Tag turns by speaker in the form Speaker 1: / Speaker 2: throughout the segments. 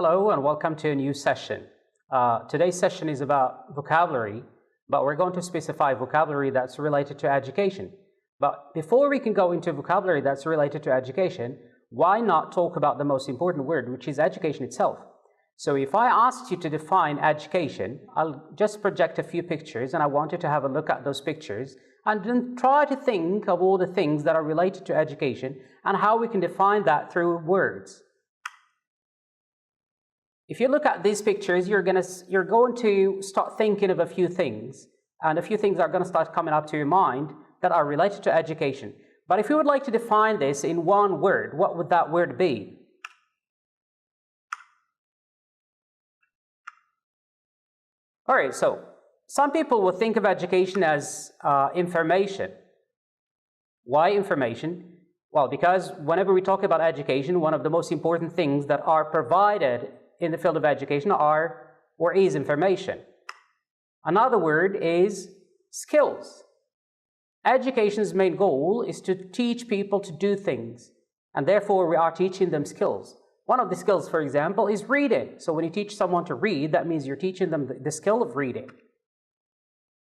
Speaker 1: Hello and welcome to a new session. Today's session is about vocabulary, but we're going to specify vocabulary that's related to education. But before we can go into vocabulary that's related to education, why not talk about the most important word, which is education itself? So if I asked you to define education, I'll just project a few pictures and I want you to have a look at those pictures and then try to think of all the things that are related to education and how we can define that through words. If you look at these pictures, you're going to start thinking of a few things, and a few things are going to start coming up to your mind that are related to education. But if you would like to define this in one word, what would that word be? All right, so some people will think of education as information. Why information? Well, because whenever we talk about education, one of the most important things that are provided in the field of education is information. Another word is skills. Education's main goal is to teach people to do things, and therefore we are teaching them skills. One of the skills, for example, is reading. So when you teach someone to read, that means you're teaching them the skill of reading.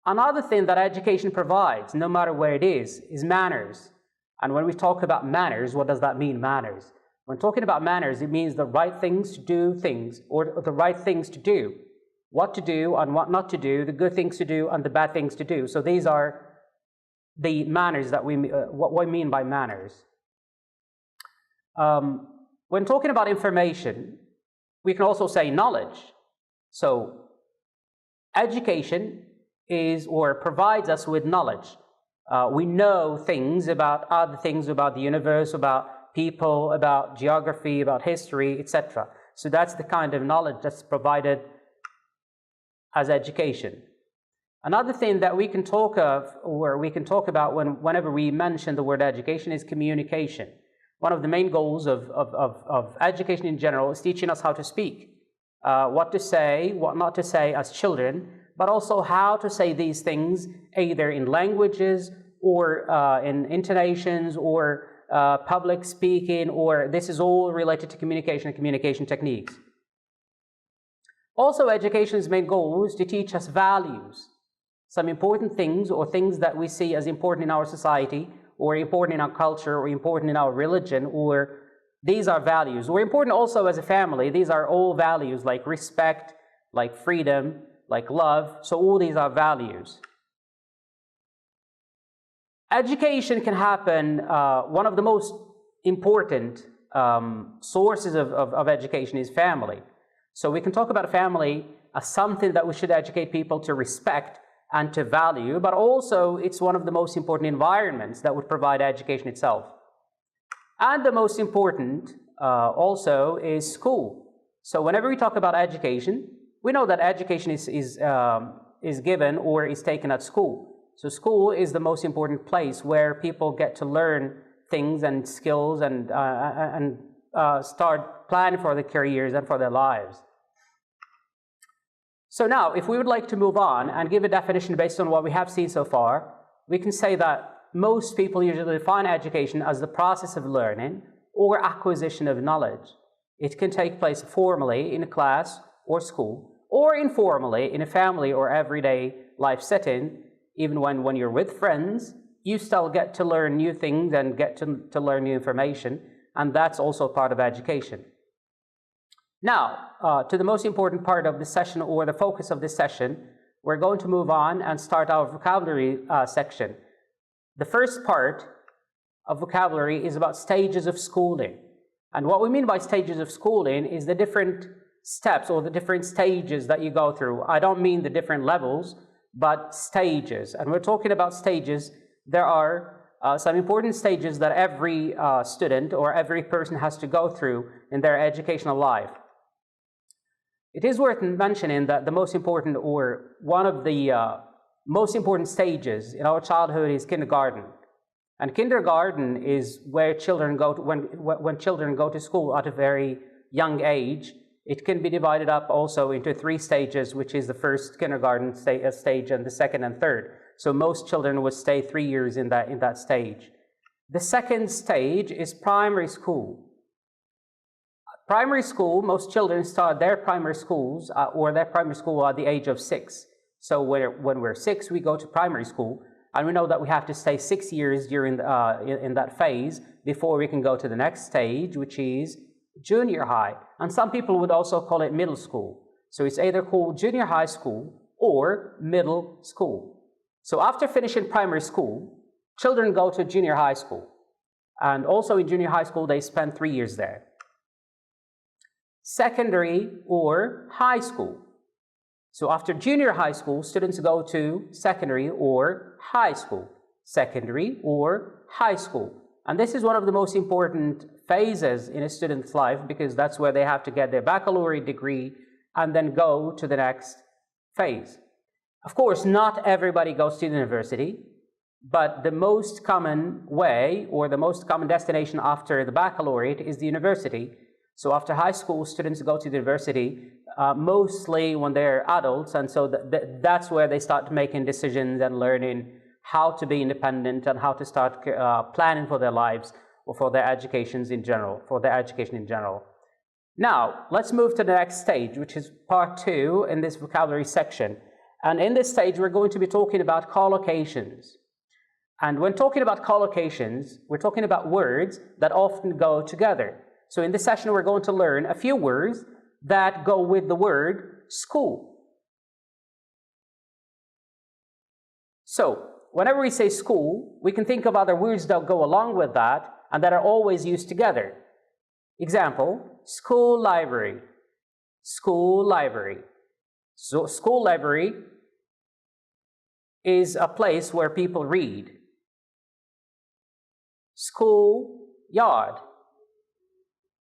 Speaker 1: Another thing that education provides, no matter where it is manners. And when we talk about manners, what does that mean, manners? When talking about manners, it means the right things to do things, or the right things to do, what to do and what not to do, the good things to do and the bad things to do. So these are the manners that what we mean by manners. When talking about information, we can also say knowledge. So education provides us with knowledge. We know things about other things, about the universe, about people, about geography, about history, etc. So that's the kind of knowledge that's provided as education. Another thing that we can talk about whenever we mention the word education is communication. One of the main goals of education in general is teaching us how to speak, what to say, what not to say as children, but also how to say these things either in languages or in intonations or public speaking, or this is all related to communication and communication techniques. Also, education's main goal is to teach us values, some important things or things that we see as important in our society or important in our culture or important in our religion, or these are values, or important also as a family. These are all values like respect, like freedom, like love. So all these are values. Education can happen, one of the most important sources of education is family. So we can talk about family as something that we should educate people to respect and to value, but also it's one of the most important environments that would provide education itself. And the most important also is school. So whenever we talk about education, we know that education is given or is taken at school. So school is the most important place where people get to learn things and skills and start planning for their careers and for their lives. So now, if we would like to move on and give a definition based on what we have seen so far, we can say that most people usually define education as the process of learning or acquisition of knowledge. It can take place formally in a class or school, or informally in a family or everyday life setting. Even when you're with friends, you still get to learn new things and get to learn new information, and that's also part of education. Now, to the most important part of this session, or the focus of this session, we're going to move on and start our vocabulary section. The first part of vocabulary is about stages of schooling. And what we mean by stages of schooling is the different steps or the different stages that you go through. I don't mean the different levels, but stages. And we're talking about stages. There are some important stages that every student or every person has to go through in their educational life. It is worth mentioning that the most important, or one of the most important stages in our childhood is kindergarten. And kindergarten is where children go to, when children go to school at a very young age. It can be divided up also into 3 stages, which is the first kindergarten stage and the second and third. So most children would stay 3 years in that stage. The second stage is primary school. primary school, most children start their primary schools or their primary school at the age of 6. So when we're 6, we go to primary school, and we know that we have to stay 6 years during in that phase before we can go to the next stage, which is junior high. And some people would also call it middle school. So it's either called junior high school or middle school. So after finishing primary school, children go to junior high school. And also in junior high school, they spend 3 years there. Secondary or high school. So after junior high school, students go to secondary or high school. Secondary or high school. And this is one of the most important phases in a student's life because that's where they have to get their baccalaureate degree and then go to the next phase. Of course, not everybody goes to the university, but the most common way or the most common destination after the baccalaureate is the university. So after high school, students go to the university mostly when they're adults, and so that's where they start making decisions and learning how to be independent and how to start planning for their lives or for their educations in general, Now, let's move to the next stage, which is part 2 in this vocabulary section. And in this stage, we're going to be talking about collocations. And when talking about collocations, we're talking about words that often go together. So in this session, we're going to learn a few words that go with the word school. So, whenever we say school, we can think of other words that go along with that and that are always used together. Example, school library. School library. So, school library is a place where people read. School yard.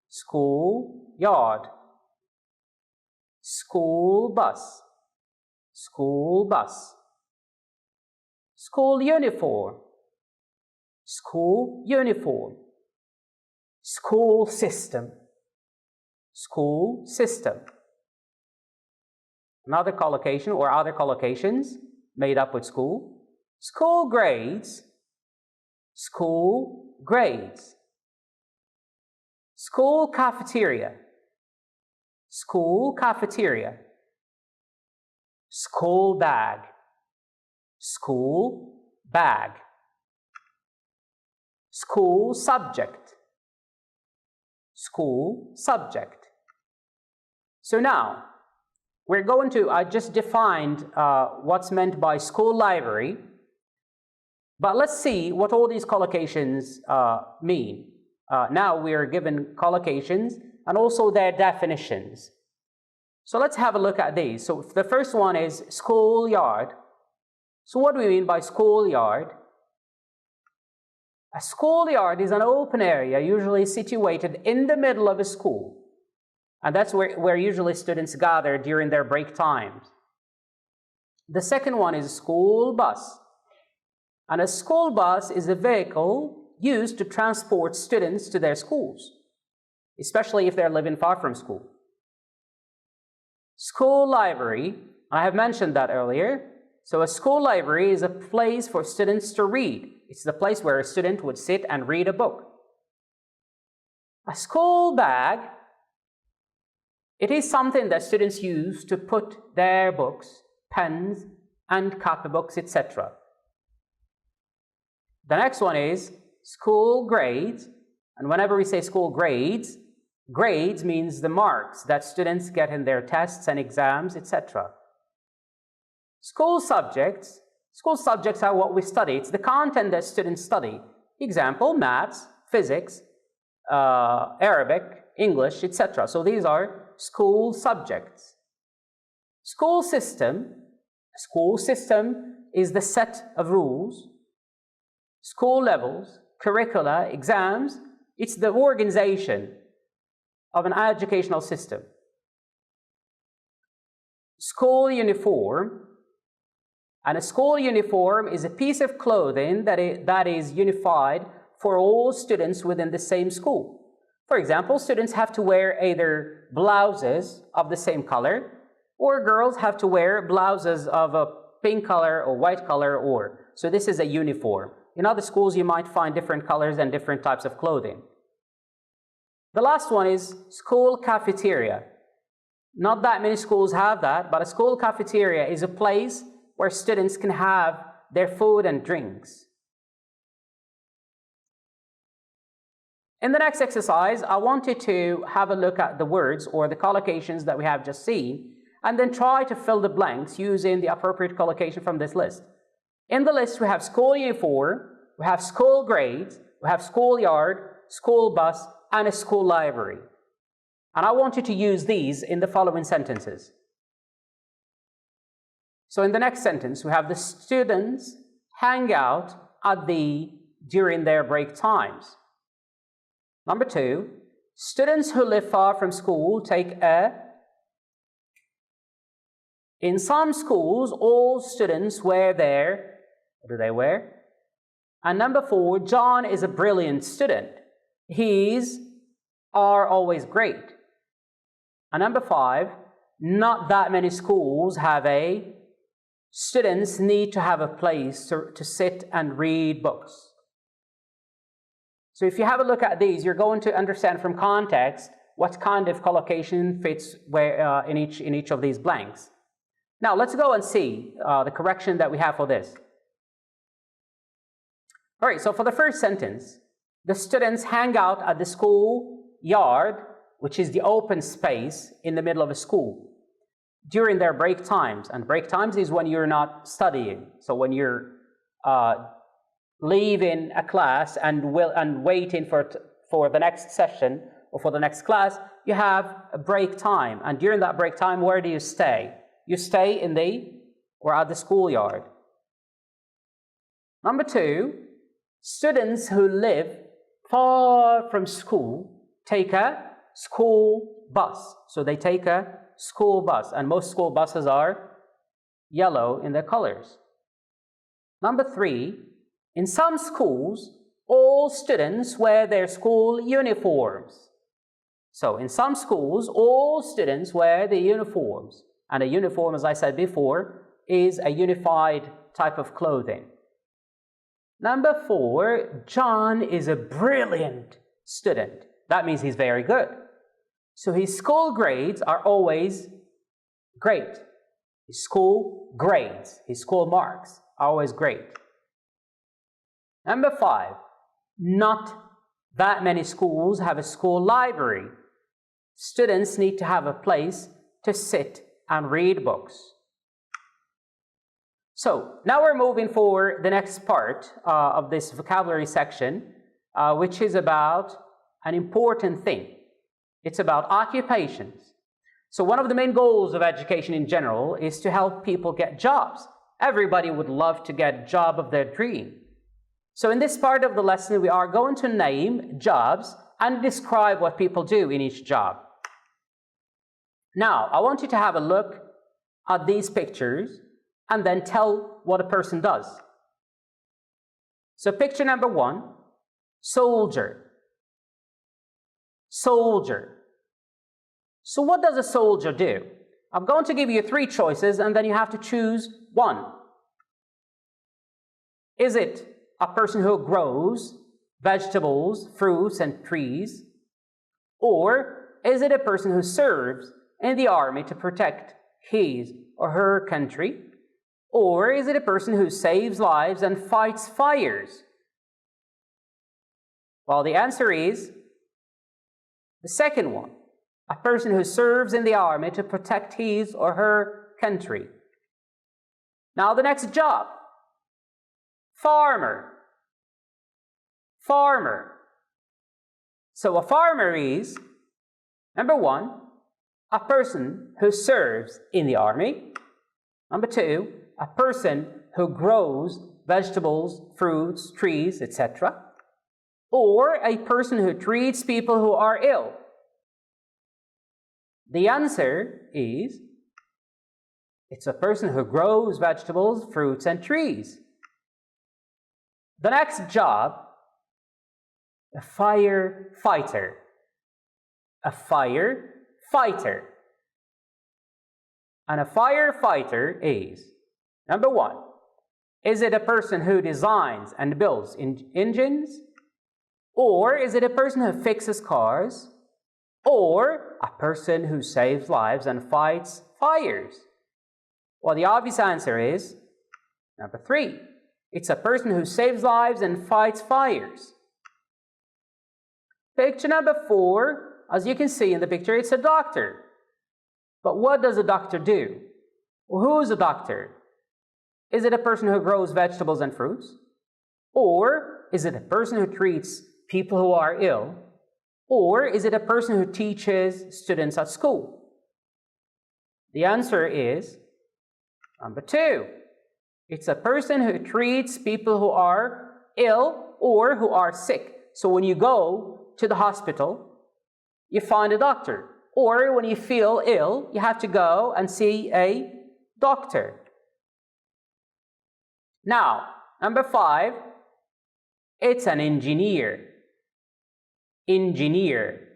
Speaker 1: School yard. School bus. School bus. School uniform. School uniform. School system. School system. Another collocation or other collocations made up with school. School grades. School grades. School cafeteria. School cafeteria. School bag. School bag. School subject. School subject. So now, we're going to, I just defined what's meant by school library, but let's see what all these collocations mean. Now we are given collocations and also their definitions. So let's have a look at these. So the first one is schoolyard. So what do we mean by schoolyard? A schoolyard is an open area usually situated in the middle of a school. And that's where usually students gather during their break times. The second one is a school bus. And a school bus is a vehicle used to transport students to their schools, especially if they're living far from school. School library, I have mentioned that earlier. So a school library is a place for students to read. It's the place where a student would sit and read a book. A school bag, it is something that students use to put their books, pens, and copybooks, etc. The next one is school grades. And whenever we say school grades, grades means the marks that students get in their tests and exams, etc. School subjects. School subjects are what we study. It's the content that students study. Example, maths, physics, Arabic, English, etc. So these are school subjects. School system. School system is the set of rules, school levels, curricula, exams. It's the organization of an educational system. School uniform. And a school uniform is a piece of clothing that is unified for all students within the same school. For example, students have to wear either blouses of the same color, or girls have to wear blouses of a pink color or white color, or. So this is a uniform. In other schools, you might find different colors and different types of clothing. The last one is school cafeteria. Not that many schools have that, but a school cafeteria is a place where students can have their food and drinks. In the next exercise, I want you to have a look at the words or the collocations that we have just seen, and then try to fill the blanks using the appropriate collocation from this list. In the list, we have school uniform, we have school grades, we have schoolyard, school bus, and a school library. And I want you to use these in the following sentences. So in the next sentence, we have the students hang out during their break times. Number 2, students who live far from school take a. In some schools, all students wear their, what do they wear? And number 4, John is a brilliant student. His are always great. And number 5, not that many schools have a. Students need to have a place to sit and read books. So if you have a look at these, you're going to understand from context what kind of collocation fits where in each of these blanks. Now let's go and see the correction that we have for this. All right, so for the first sentence, the students hang out at the school yard, which is the open space in the middle of a school, during their break times. And break times is when you're not studying. So when you're leaving a class and waiting for the next session or for the next class, you have a break time. And during that break time, where do you stay? You stay at the schoolyard. Number 2, students who live far from school take a school bus. So they take a school bus, and most school buses are yellow in their colors. Number 3, in some schools, all students wear their school uniforms. So in some schools, all students wear the uniforms. And a uniform, as I said before, is a unified type of clothing. Number 4, John is a brilliant student. That means he's very good. So his school grades are always great. His school grades, his school marks are always great. Number 5, not that many schools have a school library. Students need to have a place to sit and read books. So now we're moving for the next part of this vocabulary section, which is about an important thing. It's about occupations. So one of the main goals of education in general is to help people get jobs. Everybody would love to get a job of their dream. So in this part of the lesson, we are going to name jobs and describe what people do in each job. Now, I want you to have a look at these pictures and then tell what a person does. So picture number 1, soldier. Soldier. So what does a soldier do? I'm going to give you 3 choices and then you have to choose one. Is it a person who grows vegetables, fruits, and trees? Or is it a person who serves in the army to protect his or her country? Or is it a person who saves lives and fights fires? Well, the answer is the second one, a person who serves in the army to protect his or her country. Now the next job, farmer. Farmer. So a farmer is, number 1, a person who serves in the army. Number 2, a person who grows vegetables, fruits, trees, etc. Or a person who treats people who are ill. The answer is, it's a person who grows vegetables, fruits, and trees. The next job, a firefighter. A firefighter. And a firefighter is, number 1, is it a person who designs and builds engines? Or is it a person who fixes cars? or a person who saves lives and fights fires? Well, the obvious answer is number 3. It's a person who saves lives and fights fires. Picture number 4, as you can see in the picture, it's a doctor. But what does a doctor do? Well, who is a doctor? Is it a person who grows vegetables and fruits? Or is it a person who treats people who are ill? Or is it a person who teaches students at school? The answer is number 2. It's a person who treats people who are ill or who are sick. So when you go to the hospital, you find a doctor. Or when you feel ill, you have to go and see a doctor. Now, number 5, it's an engineer. Engineer.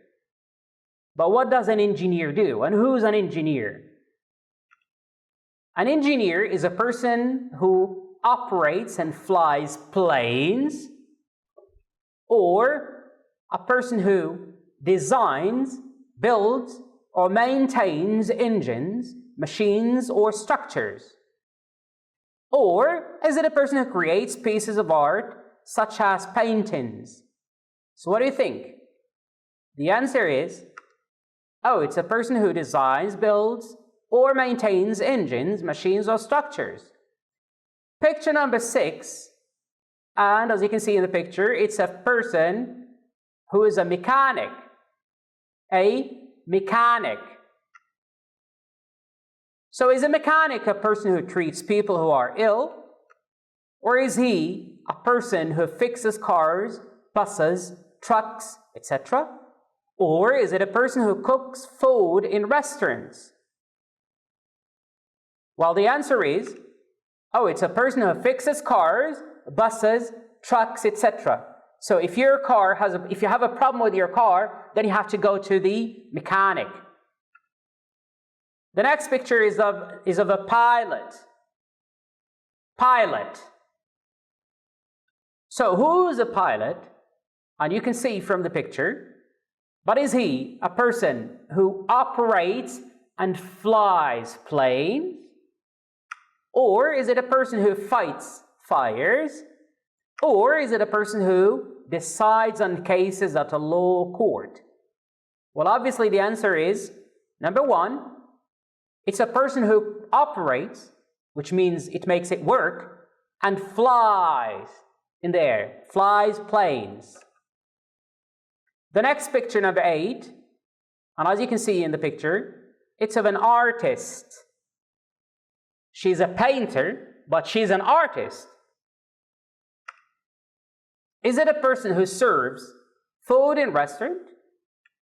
Speaker 1: But what does an engineer do? And who's an engineer? An engineer is a person who operates and flies planes, or a person who designs, builds, or maintains engines, machines, or structures. Or is it a person who creates pieces of art such as paintings? So what do you think? The answer is, it's a person who designs, builds, or maintains engines, machines, or structures. Picture number 6, and as you can see in the picture, it's a person who is a mechanic. A mechanic. So is a mechanic a person who treats people who are ill? Or is he a person who fixes cars, buses, trucks, etc.? Or is it a person who cooks food in restaurants? Well, the answer is, it's a person who fixes cars, buses, trucks, etc. So if you have a problem with your car, then you have to go to the mechanic. The next picture is of a pilot. Pilot. So who's a pilot? And you can see from the picture, but is he a person who operates and flies planes? Or is it a person who fights fires? Or is it a person who decides on cases at a law court? Well, obviously the answer is, number 1, it's a person who operates, which means it makes it work, and flies in the air, flies planes. The next picture, number 8, and as you can see in the picture, it's of an artist. She's a painter, but she's an artist. Is it a person who serves food in a restaurant?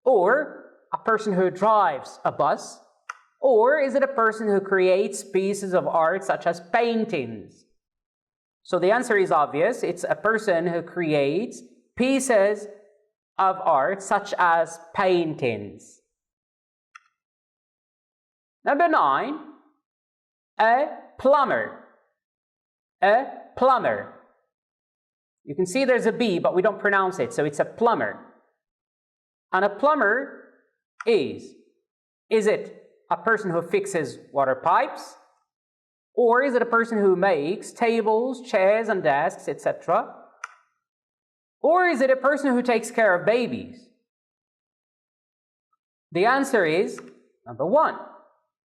Speaker 1: Or a person who drives a bus? Or is it a person who creates pieces of art such as paintings? So the answer is obvious. It's a person who creates pieces of art such as paintings. Number 9, a plumber. A plumber. You can see there's a B, but we don't pronounce it, so it's a plumber. And a plumber is it a person who fixes water pipes? Or is it a person who makes tables, chairs, and desks, etc.? Or is it a person who takes care of babies? The answer is number 1.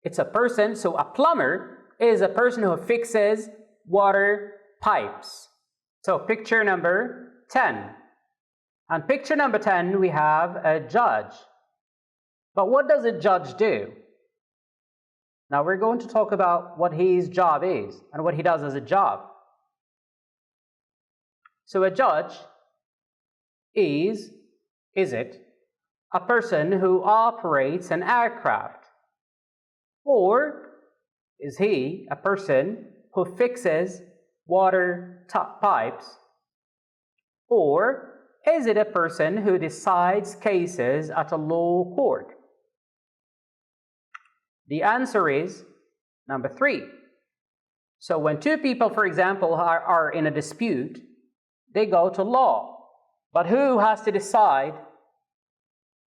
Speaker 1: It's a person, so a plumber is a person who fixes water pipes. So picture number 10. On picture number 10, we have a judge. But what does a judge do? Now we're going to talk about what his job is and what he does as a job. So a judge is it a person who operates an aircraft? Or is he a person who fixes water pipes? Or is it a person who decides cases at a law court? The answer is number 3. So when two people, for example, are in a dispute, they go to law. But who has to decide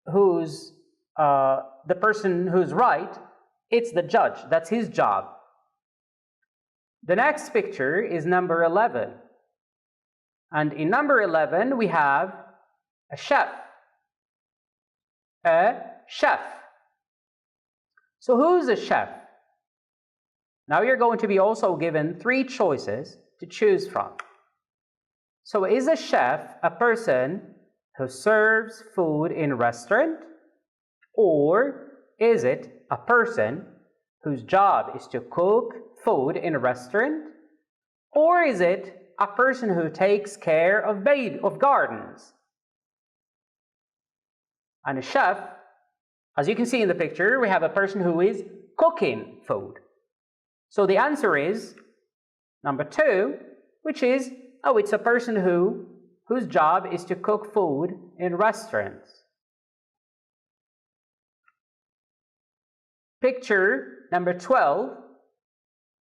Speaker 1: whose the person who's right, it's the judge. That's his job. The next picture is number 11. And in number 11, we have a chef. A chef. So who's a chef? Now you're going to be also given 3 choices to choose from. So is a chef a person who serves food in a restaurant? Or is it a person whose job is to cook food in a restaurant? Or is it a person who takes care of gardens? And a chef, as you can see in the picture, we have a person who is cooking food. So the answer is number 2, which is, it's a person whose job is to cook food in restaurants. Picture number 12.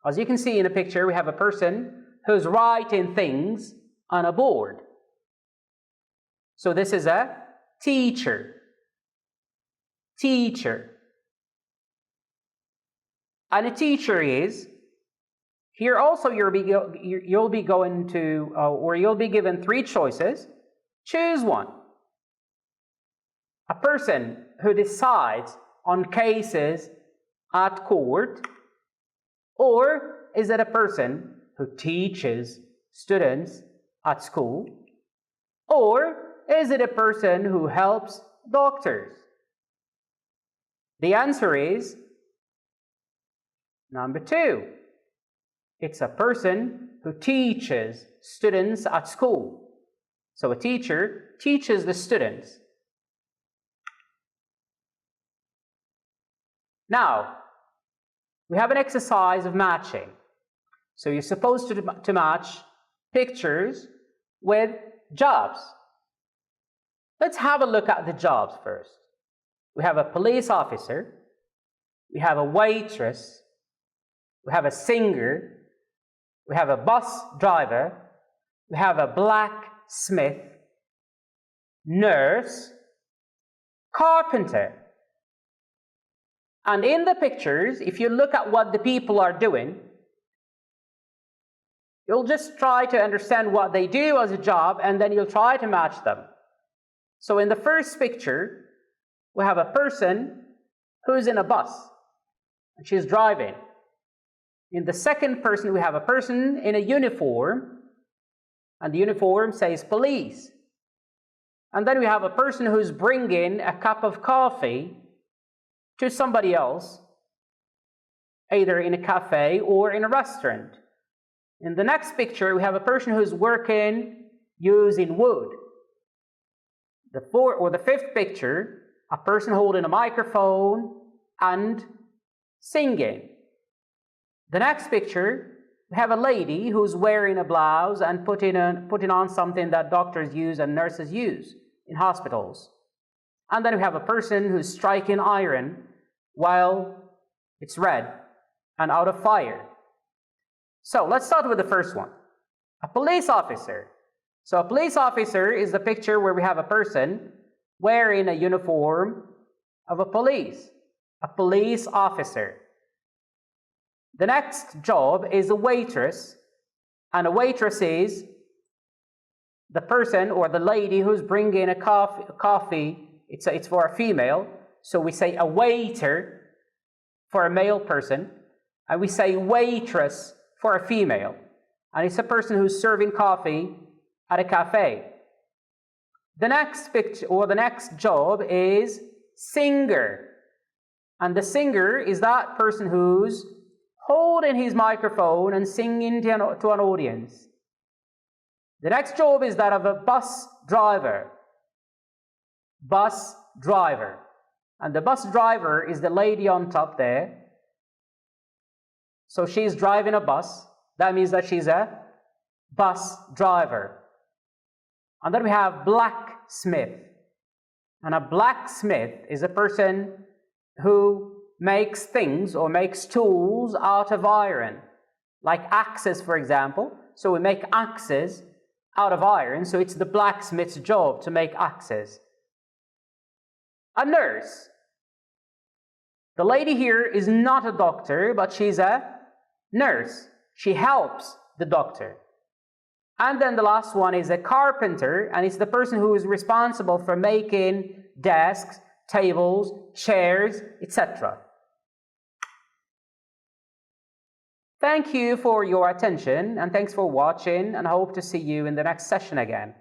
Speaker 1: As you can see in the picture, we have a person who's writing things on a board. So this is a teacher. Teacher. And a teacher is, here also you'll be going to, or you'll be given 3 choices. Choose one. A person who decides on cases at court, or is it a person who teaches students at school, or is it a person who helps doctors? The answer is number 2. It's a person who teaches students at school. So a teacher teaches the students. Now, we have an exercise of matching. So you're supposed to match pictures with jobs. Let's have a look at the jobs first. We have a police officer, we have a waitress, we have a singer, we have a bus driver, we have a blacksmith, nurse, carpenter. And in the pictures, if you look at what the people are doing, you'll just try to understand what they do as a job, and then you'll try to match them. So in the first picture, we have a person who's in a bus, and she's driving. In the second person, we have a person in a uniform, and the uniform says police. And then we have a person who's bringing a cup of coffee to somebody else, either in a cafe or in a restaurant. In the next picture, we have a person who's working using wood. The fifth picture, a person holding a microphone and singing. The next picture, we have a lady who's wearing a blouse and putting on something that doctors use and nurses use in hospitals. And then we have a person who's striking iron while it's red and out of fire. So let's start with the first one. A police officer. So a police officer is the picture where we have a person wearing a uniform of a police officer. The next job is a waitress, and a waitress is the person or the lady who's bringing a coffee. It's for a female, so we say a waiter for a male person, and we say waitress for a female, and it's a person who's serving coffee at a cafe. The next picture or the next job is singer, and the singer is that person who's holding his microphone and singing to an audience. The next job is that of a bus driver. Bus driver. And the bus driver is the lady on top there. So she's driving a bus. That means that she's a bus driver. And then we have blacksmith. And a blacksmith is a person who makes things or makes tools out of iron, like axes, for example. So we make axes out of iron, so it's the blacksmith's job to make axes. A nurse. The lady here is not a doctor, but she's a nurse. She helps the doctor. And then the last one is a carpenter, and it's the person who is responsible for making desks, tables, chairs, etc. Thank you for your attention, and thanks for watching, and I hope to see you in the next session again.